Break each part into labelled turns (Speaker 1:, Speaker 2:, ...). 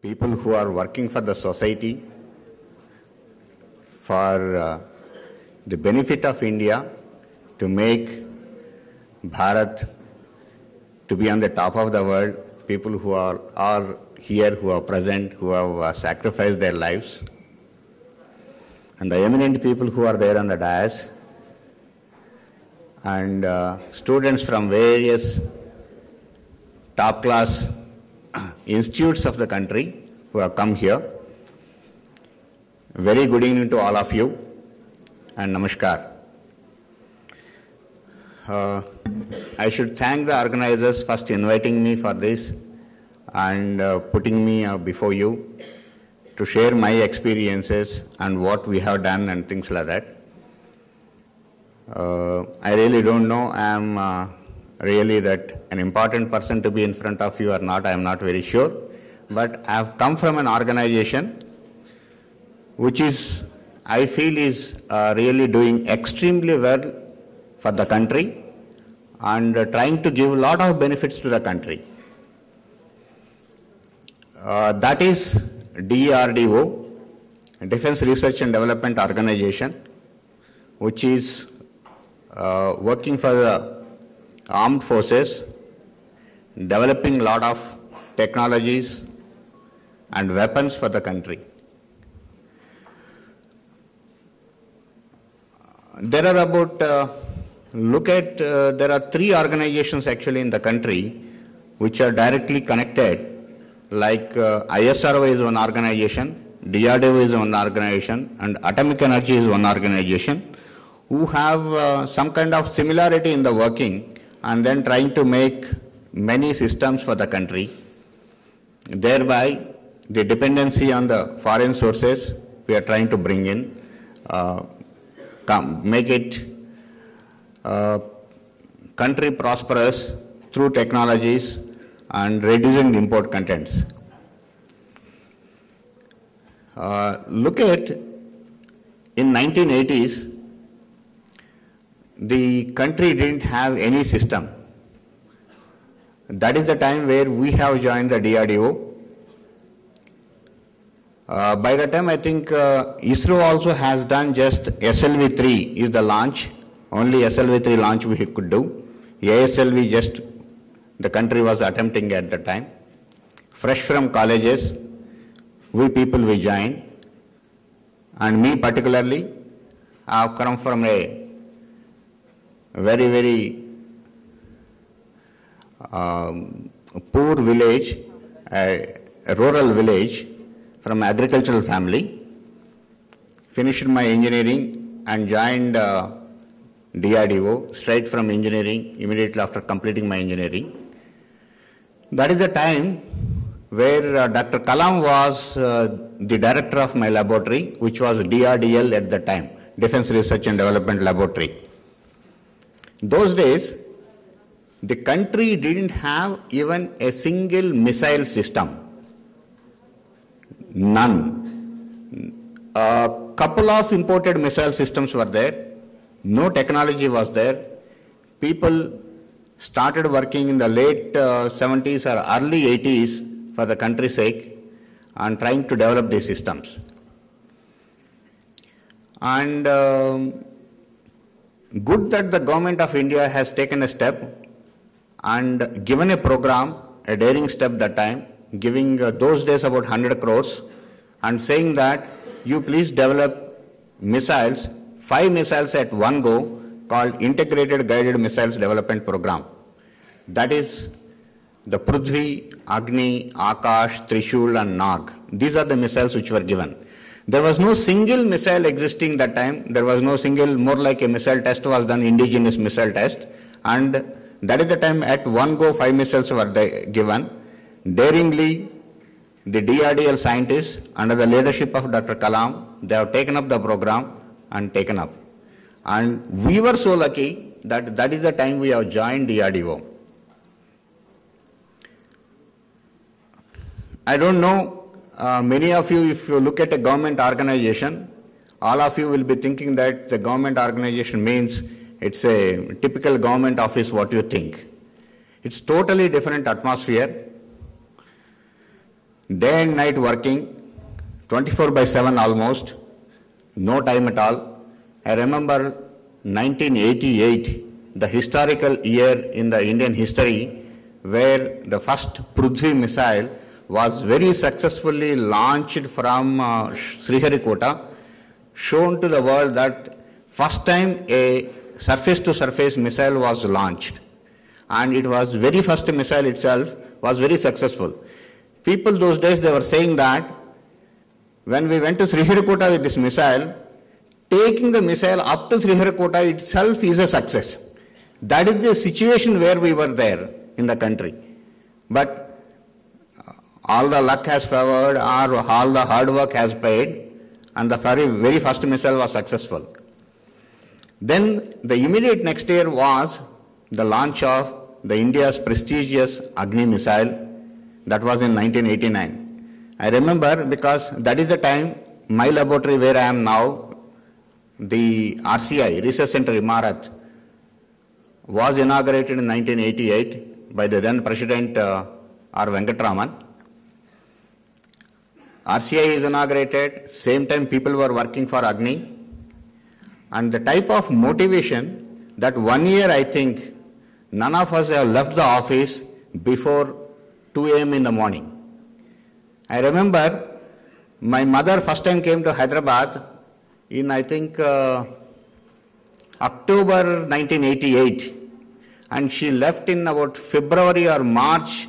Speaker 1: people who are working for the society, for the benefit of India, to make Bharat to be on the top of the world, people who are here, who are present, who have sacrificed their lives, and the eminent people who are there on the dais, and students from various top-class institutes of the country who have come here. Very good evening to all of you, and namaskar. I should thank the organizers first inviting me for this and putting me before you to share my experiences and what we have done and things like that. I really don't know I am really that an important person to be in front of you or not, I am not very sure. But I have come from an organization which is, I feel, is really doing extremely well for the country and trying to give a lot of benefits to the country. That is DRDO, Defense Research and Development Organization, which is working for the armed forces, developing a lot of technologies and weapons for the country. There are about, there are 3 organizations actually in the country which are directly connected, like ISRO is one organization, DRDO is one organization, and Atomic Energy is one organization, who have some kind of similarity in the working and then trying to make many systems for the country. Thereby, the dependency on the foreign sources we are trying to bring in, make it country prosperous through technologies and reducing import contents. Look at, in 1980s, the country didn't have any system. That is the time where we have joined the DRDO. By the time I think ISRO also has done just SLV-3 is the launch, only SLV-3 launch we could do. ASLV just the country was attempting at the time. Fresh from colleges, we joined, and me particularly, I have come from a very, very poor village, a rural village, from agricultural family, finished my engineering and joined DRDO straight from engineering immediately after completing my engineering. That is the time where Dr. Kalam was the director of my laboratory, which was DRDL at the time, Defense Research and Development Laboratory. Those days, the country didn't have even a single missile system. None. A couple of imported missile systems were there. No technology was there. People started working in the late 70s or early 80s for the country's sake and trying to develop these systems. And good that the government of India has taken a step and given a program, a daring step that time, giving those days about 100 crores and saying that you please develop missiles, 5 missiles at one go, called Integrated Guided Missiles Development Program. That is the Prithvi, Agni, Akash, Trishul and Nag. These are the missiles which were given. There was no single missile existing that time. There was no single, more like a missile test was done, indigenous missile test. And that is the time at one go 5 missiles were given. Daringly, the DRDL scientists, under the leadership of Dr. Kalam, they have taken up the program and taken up. And we were so lucky that that is the time we have joined DRDO. I don't know, many of you, if you look at a government organization, all of you will be thinking that the government organization means it's a typical government office, what you think. It's totally different atmosphere. day and night working, 24/7 almost, no time at all. I remember 1988, the historical year in the Indian history, where the first Prithvi missile was very successfully launched from Sriharikota, shown to the world that first time a surface-to-surface missile was launched. And it was very first missile itself was very successful. People those days, they were saying that when we went to Sriharikota with this missile, taking the missile up to Sriharikota itself is a success. That is the situation where we were there in the country. But all the luck has favored, or all the hard work has paid, and the very first missile was successful. Then the immediate next year was the launch of the India's prestigious Agni missile. That was in 1989. I remember because that is the time my laboratory where I am now, the RCI, Research Center Imarat, was inaugurated in 1988 by the then President R. Venkatraman. RCI is inaugurated, same time people were working for Agni. And the type of motivation that 1 year, I think, none of us have left the office before 2 a.m. in the morning. I remember my mother first time came to Hyderabad in, I think, October 1988, and she left in about February or March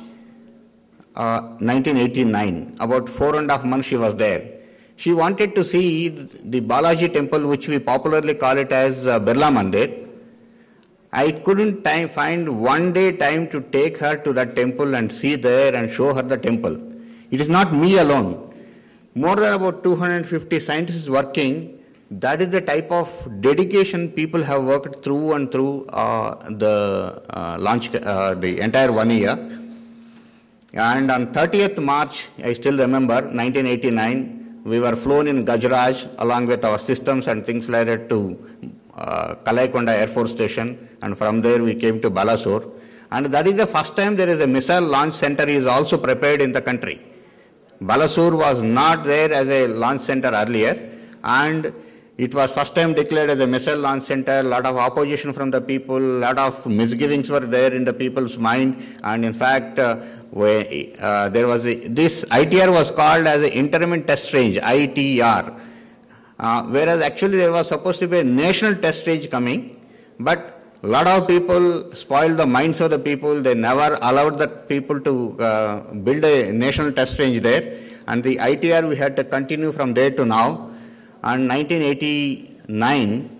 Speaker 1: 1989. About 4.5 months she was there. She wanted to see the Balaji temple, which we popularly call it as Birla Mandir. I couldn't find 1 day time to take her to that temple and see there and show her the temple. It is not me alone. More than about 250 scientists working. That is the type of dedication people have worked through and through the entire 1 year. And on 30th March, I still remember, 1989, we were flown in Gajraj along with our systems and things like that to Kalaikonda Air Force Station, and from there we came to Balasore. And that is the first time there is a missile launch center is also prepared in the country. Balasore was not there as a launch center earlier, and it was first time declared as a missile launch center. A lot of opposition from the people, a lot of misgivings were there in the people's mind, and in fact, there was this ITR was called as an intermittent test range, ITR. Whereas actually there was supposed to be a national test range coming, but a lot of people spoiled the minds of the people. They never allowed the people to build a national test range there, and the ITR we had to continue from there to now. And 1989,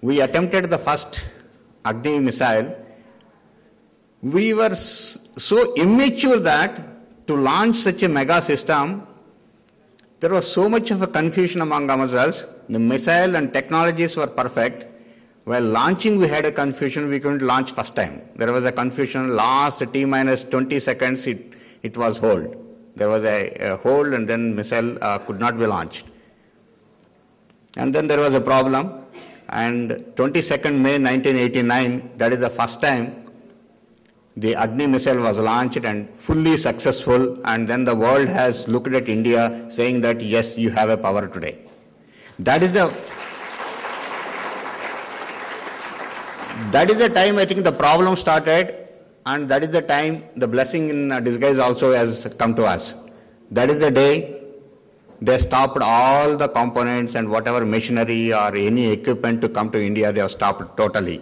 Speaker 1: we attempted the first Agni missile. We were so immature that to launch such a mega system, there was so much of a confusion among ourselves. The missile and technologies were perfect. While launching, we had a confusion. We couldn't launch first time. There was a confusion. Last T minus 20 seconds, it was hold. There was a hold, and then missile could not be launched. And then there was a problem. And 22nd May 1989, that is the first time the Agni missile was launched and fully successful, and then the world has looked at India saying that yes, you have a power today. That is the time I think the problem started, and that is the time the blessing in disguise also has come to us. That is the day they stopped all the components and whatever machinery or any equipment to come to India, they have stopped totally.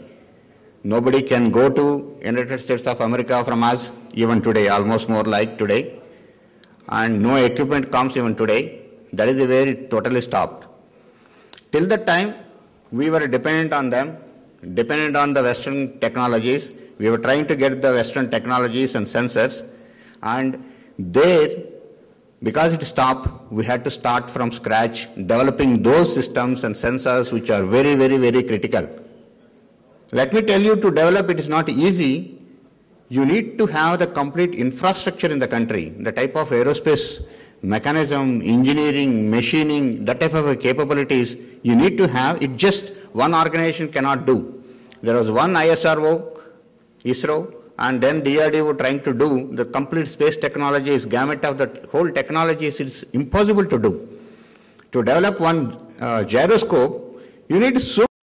Speaker 1: Nobody can go to United States of America from us even today, almost more like today. And no equipment comes even today. That is where it totally stopped. Till that time, we were dependent on them, dependent on the Western technologies. We were trying to get the Western technologies and sensors. And there, because it stopped, we had to start from scratch, developing those systems and sensors which are very, very, very critical. Let me tell you, to develop it is not easy. You need to have the complete infrastructure in the country, the type of aerospace mechanism, engineering, machining, that type of capabilities you need to have. It just one organization cannot do. There was one ISRO, ISRO, and then DRDO trying to do the complete space technology is gamut of the whole technology it's impossible to do. To develop one gyroscope, you need so